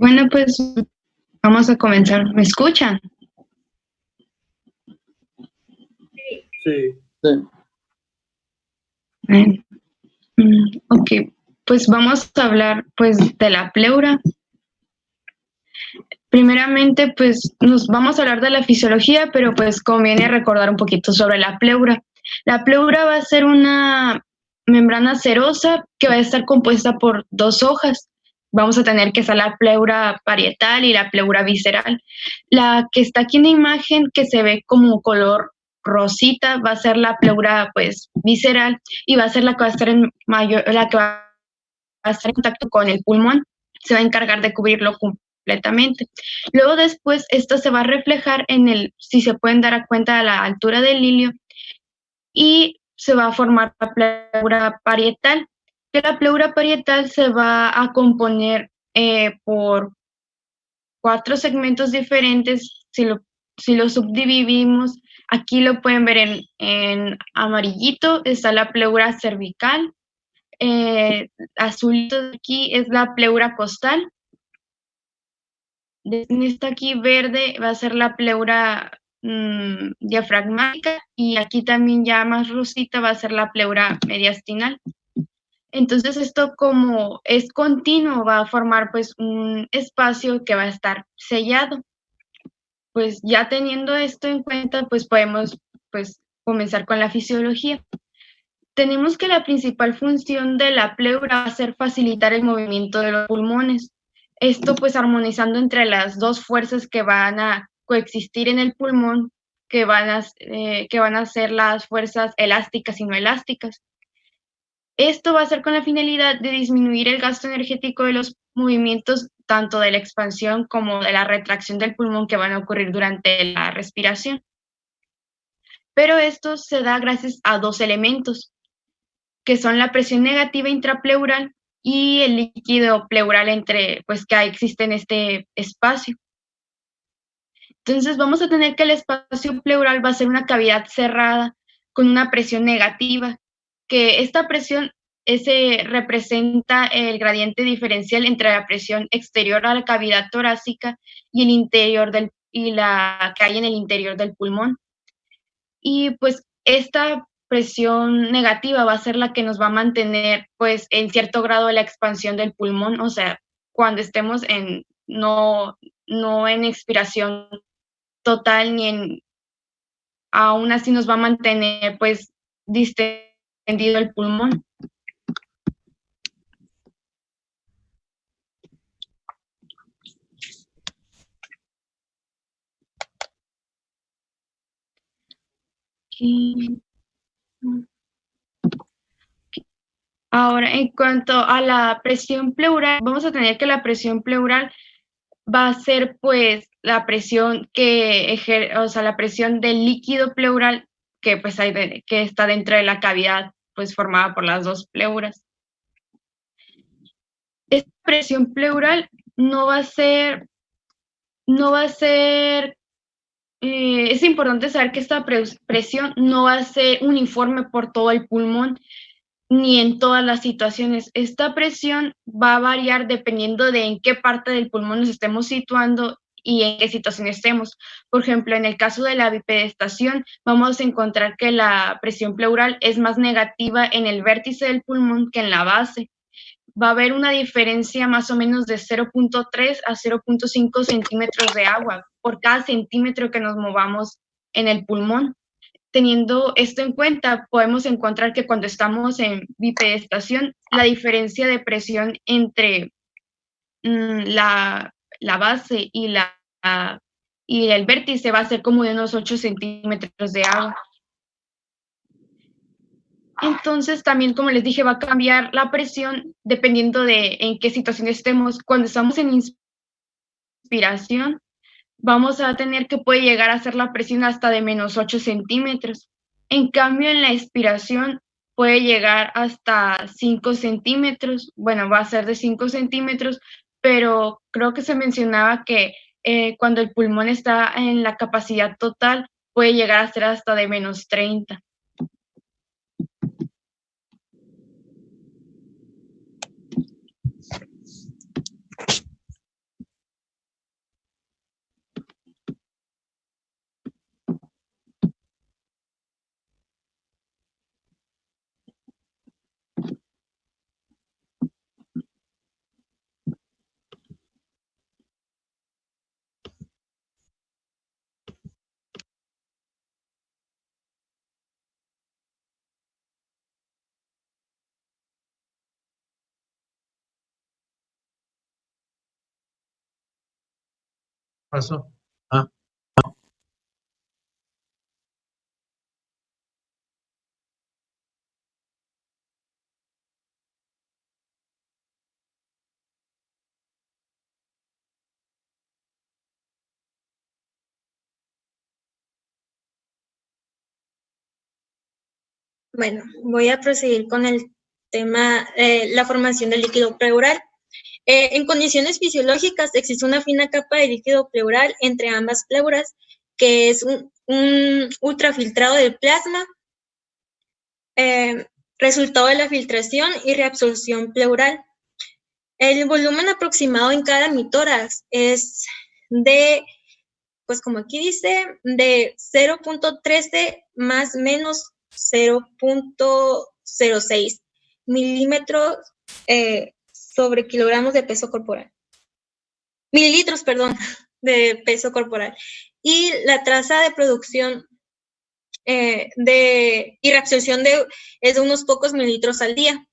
Bueno, pues vamos a comenzar. ¿Me escuchan? Sí. Bien. Ok, pues vamos a hablar pues de la pleura. Primeramente, pues nos vamos a hablar de la fisiología, pero pues conviene recordar un poquito sobre la pleura. La pleura va a ser una membrana serosa que va a estar compuesta por dos hojas. Vamos a tener que estar la pleura parietal y la pleura visceral. La que está aquí en la imagen, que se ve como color rosita, va a ser la pleura pues visceral y va a ser la que va a estar la que va a estar en contacto con el pulmón. Se va a encargar de cubrirlo completamente. Luego después esto se va a reflejar en si se pueden dar cuenta, a la altura del ilio, y se va a formar la pleura parietal, que la pleura parietal se va a componer por 4 segmentos diferentes. Si lo subdividimos, aquí lo pueden ver en amarillito, está la pleura cervical, azulito de aquí es la pleura costal. En esta aquí verde va a ser la pleura diafragmática, y aquí también ya más rosita va a ser la pleura mediastinal. Entonces esto, como es continuo, va a formar pues un espacio que va a estar sellado. Pues ya teniendo esto en cuenta, pues podemos pues comenzar con la fisiología. Tenemos que la principal función de la pleura va a ser facilitar el movimiento de los pulmones. Esto pues armonizando entre las dos fuerzas que van a coexistir en el pulmón, que van a ser las fuerzas elásticas y no elásticas. Esto va a ser con la finalidad de disminuir el gasto energético de los movimientos, tanto de la expansión como de la retracción del pulmón, que van a ocurrir durante la respiración. Pero esto se da gracias a dos elementos, que son la presión negativa intrapleural y el líquido pleural pues que existe en este espacio. Entonces vamos a tener que el espacio pleural va a ser una cavidad cerrada con una presión negativa, que esta presión representa el gradiente diferencial entre la presión exterior a la cavidad torácica y la que hay en el interior del pulmón. Y pues esta presión negativa va a ser la que nos va a mantener pues en cierto grado la expansión del pulmón, o sea, cuando estemos no en expiración total, aún así nos va a mantener pues distendido el pulmón. Ahora, en cuanto a la presión pleural, vamos a tener que la presión pleural va a ser pues la presión la presión del líquido pleural que pues que está dentro de la cavidad pues formada por las dos pleuras. Esta presión pleural no va a ser, es importante saber que esta presión no va a ser uniforme por todo el pulmón ni en todas las situaciones. Esta presión va a variar dependiendo de en qué parte del pulmón nos estemos situando y en qué situación estemos. Por ejemplo, en el caso de la bipedestación, vamos a encontrar que la presión pleural es más negativa en el vértice del pulmón que en la base. Va a haber una diferencia más o menos de 0.3 a 0.5 centímetros de agua por cada centímetro que nos movamos en el pulmón. Teniendo esto en cuenta, podemos encontrar que cuando estamos en bipedestación, la diferencia de presión entre la base y el vértice va a ser como de unos 8 centímetros de agua. Entonces, también, como les dije, va a cambiar la presión dependiendo de en qué situación estemos. Cuando estamos en inspiración, vamos a tener que puede llegar a ser la presión hasta de menos 8 centímetros. En cambio, en la expiración puede llegar hasta 5 centímetros. Bueno, va a ser de 5 centímetros, pero creo que se mencionaba que cuando el pulmón está en la capacidad total, puede llegar a ser hasta de menos 30. Pasó. Ah. Bueno, voy a proseguir con el tema, la formación del líquido pleural. En condiciones fisiológicas existe una fina capa de líquido pleural entre ambas pleuras, que es un ultrafiltrado del plasma, resultado de la filtración y reabsorción pleural. El volumen aproximado en cada hemitórax es de, pues como aquí dice, de 0.13 más menos 0.06 milímetros sobre kilogramos de peso corporal. Mililitros, perdón, de peso corporal. Y la tasa de producción y reabsorción es de unos pocos mililitros al día.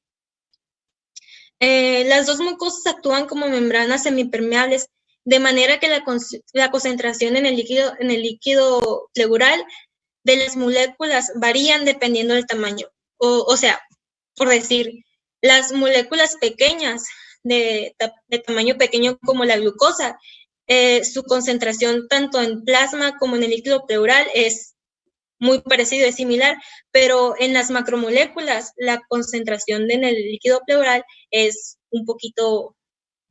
Las dos mucosas actúan como membranas semipermeables, de manera que la concentración en el líquido pleural de las moléculas varían dependiendo del tamaño. O sea, por decir, las moléculas pequeñas de tamaño pequeño como la glucosa, su concentración tanto en plasma como en el líquido pleural es muy parecido, es similar, pero en las macromoléculas la concentración en el líquido pleural es un poquito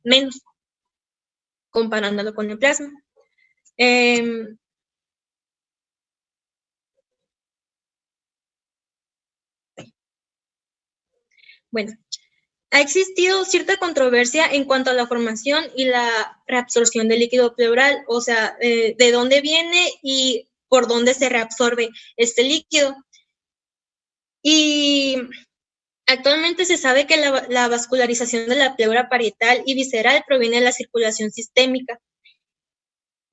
menos, comparándolo con el plasma. Bueno, ha existido cierta controversia en cuanto a la formación y la reabsorción del líquido pleural, o sea, de dónde viene y por dónde se reabsorbe este líquido. Y actualmente se sabe que la vascularización de la pleura parietal y visceral proviene de la circulación sistémica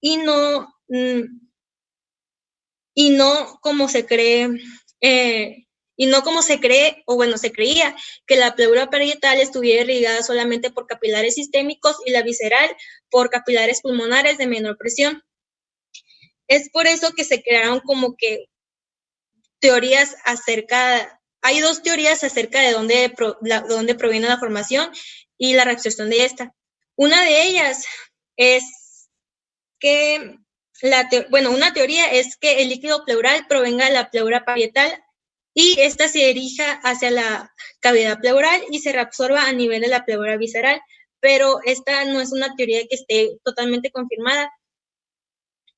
y no como se cree, o bueno, se creía que la pleura parietal estuviera irrigada solamente por capilares sistémicos y la visceral por capilares pulmonares de menor presión. Es por eso que se crearon como que hay dos teorías acerca de dónde proviene la formación y la reabsorción de esta. Una de ellas es que una teoría es que el líquido pleural provenga de la pleura parietal y esta se dirija hacia la cavidad pleural y se reabsorba a nivel de la pleura visceral, pero esta no es una teoría que esté totalmente confirmada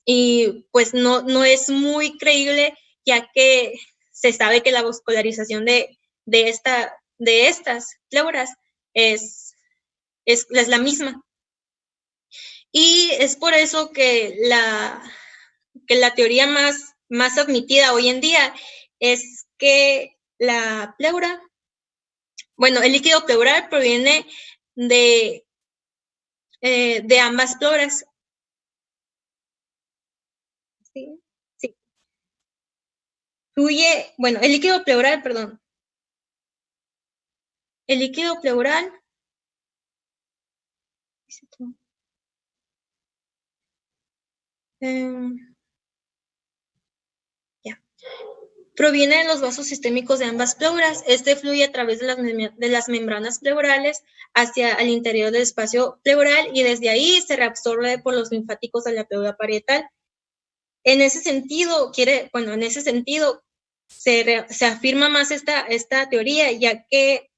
y pues no es muy creíble, ya que se sabe que la vascularización de estas pleuras es la misma. Y es por eso que la teoría más admitida hoy en día es que la pleura, el líquido pleural proviene de ambas pleuras. ¿Sí? Sí. El líquido pleural, perdón. El líquido pleural proviene de los vasos sistémicos de ambas pleuras. Este fluye a través de las membranas pleurales hacia el interior del espacio pleural y desde ahí se reabsorbe por los linfáticos de la pleura parietal. En ese sentido, se afirma más esta teoría, ya que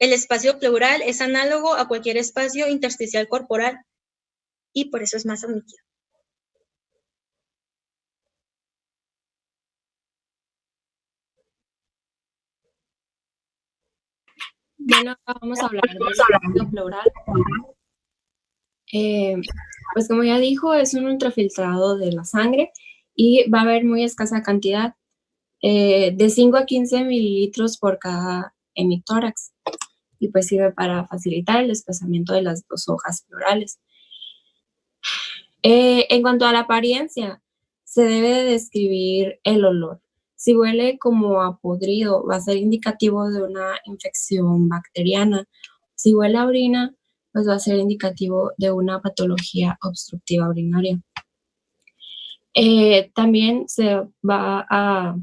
el espacio pleural es análogo a cualquier espacio intersticial corporal y por eso es más admitido. Bueno, vamos a hablar del líquido pleural. Pues como ya dijo, es un ultrafiltrado de la sangre y va a haber muy escasa cantidad, de 5 a 15 mililitros por cada hemitórax, y pues sirve para facilitar el desplazamiento de las dos hojas pleurales. En cuanto a la apariencia, se debe de describir el olor. Si huele como a podrido, va a ser indicativo de una infección bacteriana. Si huele a orina, pues va a ser indicativo de una patología obstructiva urinaria. También se va a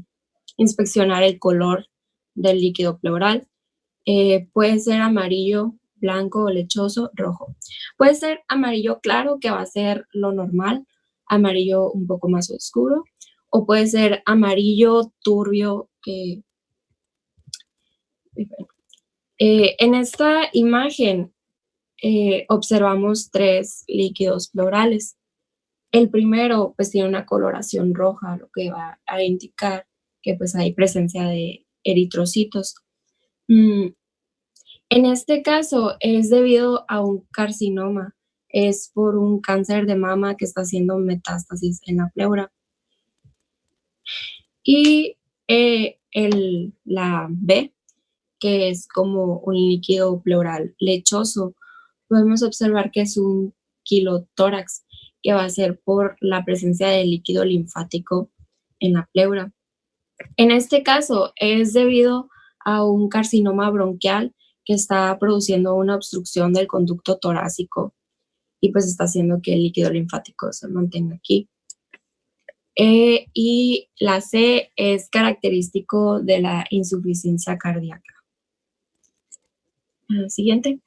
inspeccionar el color del líquido pleural. Puede ser amarillo, blanco, lechoso, rojo. Puede ser amarillo claro, que va a ser lo normal, amarillo un poco más oscuro, o puede ser amarillo turbio. En esta imagen observamos 3 líquidos pleurales. El primero pues tiene una coloración roja, lo que va a indicar que pues hay presencia de eritrocitos. En este caso es debido a un carcinoma, es por un cáncer de mama que está haciendo metástasis en la pleura. Y la B, que es como un líquido pleural lechoso, podemos observar que es un quilotórax, que va a ser por la presencia de líquido linfático en la pleura. En este caso es debido a un carcinoma bronquial que está produciendo una obstrucción del conducto torácico y pues está haciendo que el líquido linfático se mantenga aquí. Y la C es característico de la insuficiencia cardíaca. Siguiente.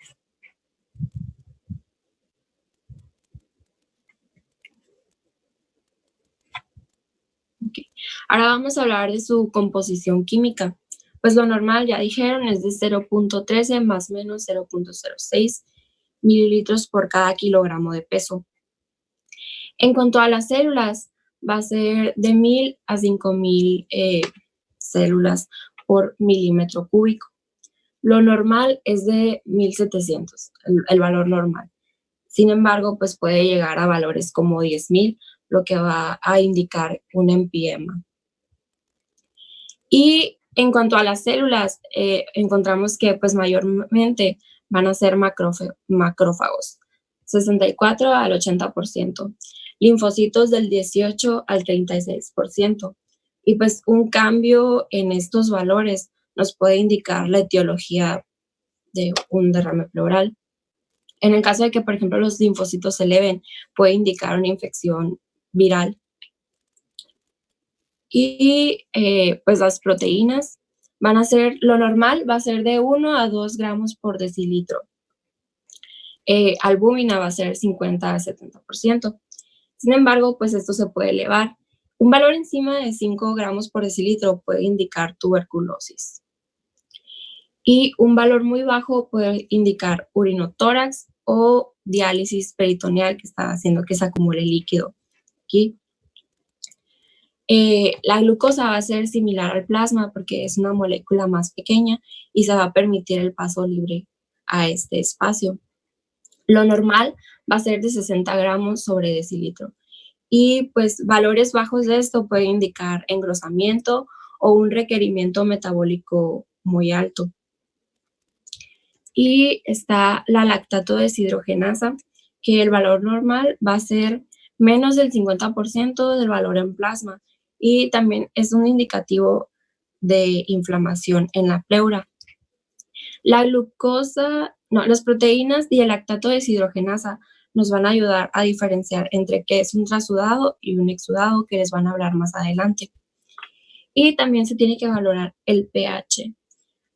Okay. Ahora vamos a hablar de su composición química. Pues lo normal, ya dijeron, es de 0.13 más o menos 0.06 mililitros por cada kilogramo de peso. En cuanto a las células, va a ser de 1000 a 5000 células por milímetro cúbico. Lo normal es de 1700, el valor normal. Sin embargo, pues puede llegar a valores como 10.000, lo que va a indicar un empiema. Y en cuanto a las células, encontramos que pues mayormente van a ser macrófagos, 64 al 80%, linfocitos del 18 al 36%. Y pues un cambio en estos valores nos puede indicar la etiología de un derrame pleural. En el caso de que, por ejemplo, los linfocitos se eleven, puede indicar una infección viral. Y pues las proteínas van a ser, lo normal va a ser de 1 a 2 gramos por decilitro. Albúmina va a ser 50 a 70%. Sin embargo, pues esto se puede elevar. Un valor encima de 5 gramos por decilitro puede indicar tuberculosis. Y un valor muy bajo puede indicar urinotórax o diálisis peritoneal, que está haciendo que se acumule líquido aquí. La glucosa va a ser similar al plasma porque es una molécula más pequeña y se va a permitir el paso libre a este espacio. Lo normal va a ser de 60 gramos sobre decilitro. Y pues valores bajos de esto pueden indicar engrosamiento o un requerimiento metabólico muy alto. Y está la lactato deshidrogenasa, que el valor normal va a ser menos del 50% del valor en plasma y también es un indicativo de inflamación en la pleura. La glucosa, no, las proteínas y el lactato deshidrogenasa nos van a ayudar a diferenciar entre qué es un trasudado y un exudado, que les van a hablar más adelante. Y también se tiene que valorar el pH.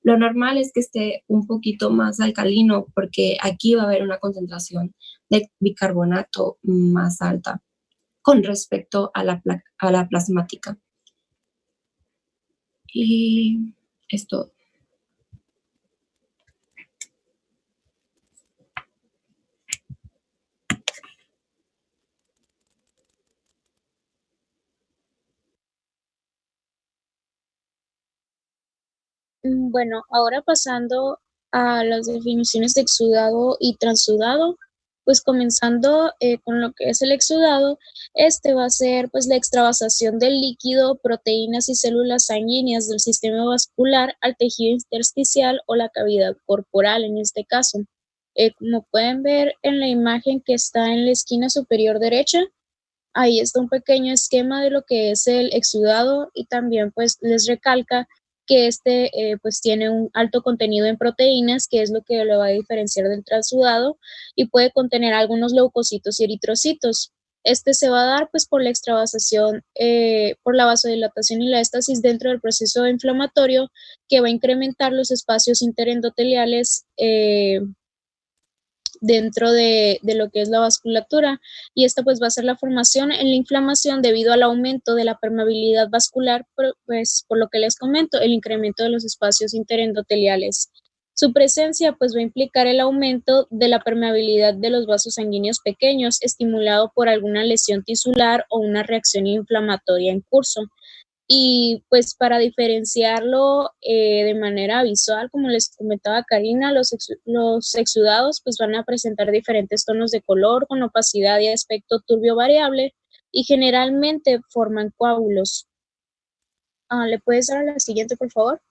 Lo normal es que esté un poquito más alcalino porque aquí va a haber una concentración de bicarbonato más alta con respecto a la plasmática. Y esto. Bueno, ahora pasando a las definiciones de exudado y transudado, pues comenzando con lo que es el exudado, este va a ser pues la extravasación del líquido, proteínas y células sanguíneas del sistema vascular al tejido intersticial o la cavidad corporal en este caso. Como pueden ver en la imagen que está en la esquina superior derecha, ahí está un pequeño esquema de lo que es el exudado y también pues les recalca que pues tiene un alto contenido en proteínas, que es lo que lo va a diferenciar del transudado, y puede contener algunos leucocitos y eritrocitos. Este se va a dar pues por la extravasación, por la vasodilatación y la éstasis dentro del proceso inflamatorio, que va a incrementar los espacios interendoteliales dentro de lo que es la vasculatura, y esta pues va a ser la formación en la inflamación debido al aumento de la permeabilidad vascular, pues por lo que les comento, el incremento de los espacios interendoteliales. Su presencia pues va a implicar el aumento de la permeabilidad de los vasos sanguíneos pequeños, estimulado por alguna lesión tisular o una reacción inflamatoria en curso. Y pues para diferenciarlo de manera visual, como les comentaba Karina, los exudados pues van a presentar diferentes tonos de color con opacidad y aspecto turbio variable, y generalmente forman coágulos. ¿Le puedes dar a la siguiente, por favor?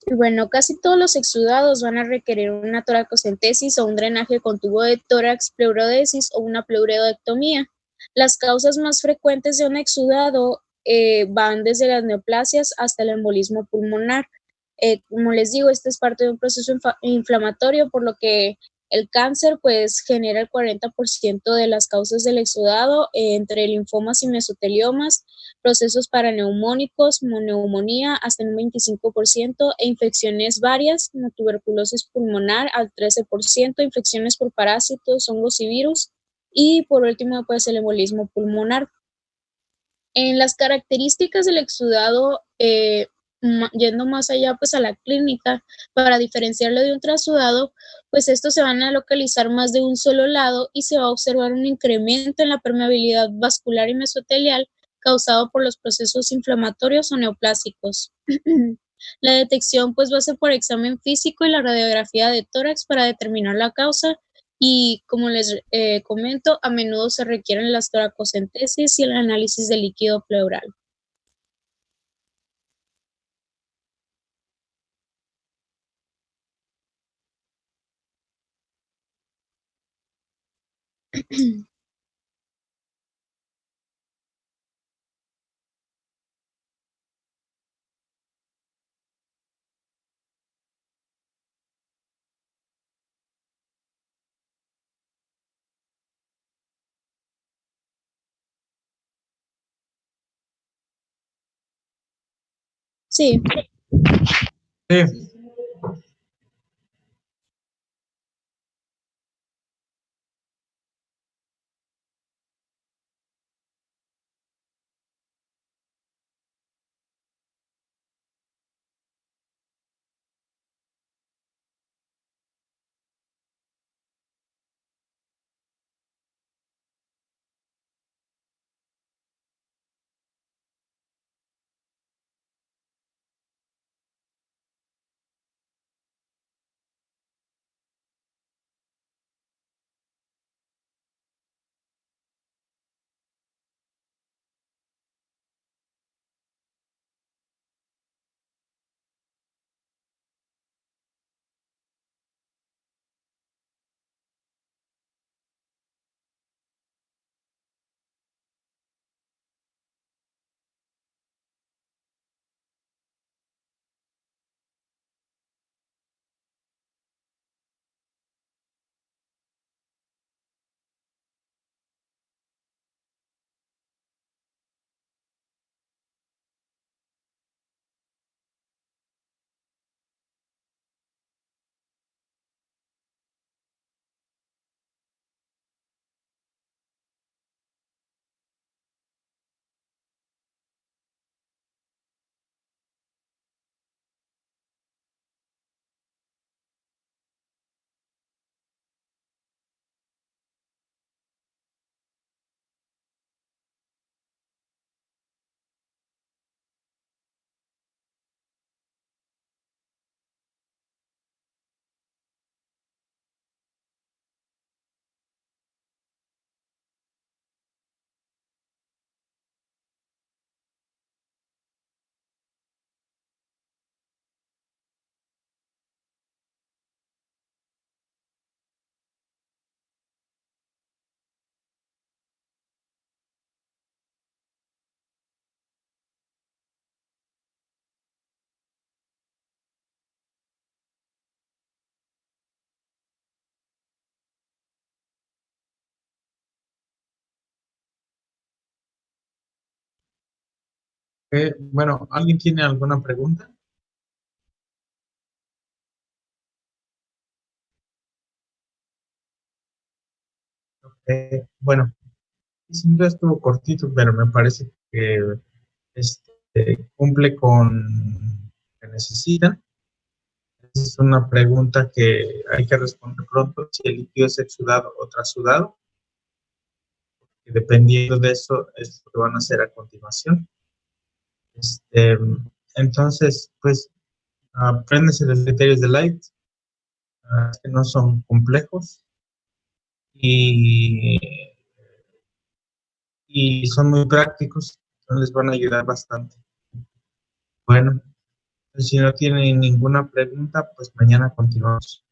Y bueno, casi todos los exudados van a requerir una toracocentesis o un drenaje con tubo de tórax, pleurodesis o una pleurodectomía. Las causas más frecuentes de un exudado van desde las neoplasias hasta el embolismo pulmonar. Como les digo, este es parte de un proceso inflamatorio, por lo que el cáncer pues genera el 40% de las causas del exudado, entre linfomas y mesoteliomas, procesos paraneumónicos, neumonía hasta un 25%, e infecciones varias, como tuberculosis pulmonar al 13%, infecciones por parásitos, hongos y virus, y por último pues el embolismo pulmonar. En las características del exudado, yendo más allá pues a la clínica, para diferenciarlo de un transudado, pues estos se van a localizar más de un solo lado y se va a observar un incremento en la permeabilidad vascular y mesotelial causado por los procesos inflamatorios o neoplásicos. La detección pues va a ser por examen físico y la radiografía de tórax para determinar la causa, y como les comento, a menudo se requieren las toracocentesis y el análisis de líquido pleural. Sí. Sí. Bueno, ¿alguien tiene alguna pregunta? Bueno, siempre estuvo cortito, pero me parece que cumple con lo que necesita. Es una pregunta que hay que responder pronto, si el líquido es exudado o trasudado. Y dependiendo de eso, es lo que van a hacer a continuación. Entonces, pues, apréndanse los criterios de Light, que no son complejos y son muy prácticos, entonces les van a ayudar bastante. Bueno, pues, si no tienen ninguna pregunta, pues mañana continuamos.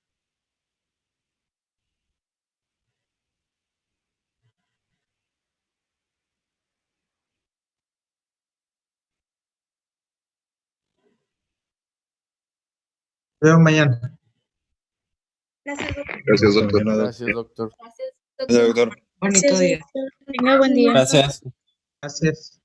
Nos vemos mañana. Gracias, doctor. Gracias, doctor. Gracias, doctor. Gracias, Gracias, doctor. Bonito día. Tenga buen día. Gracias. Gracias.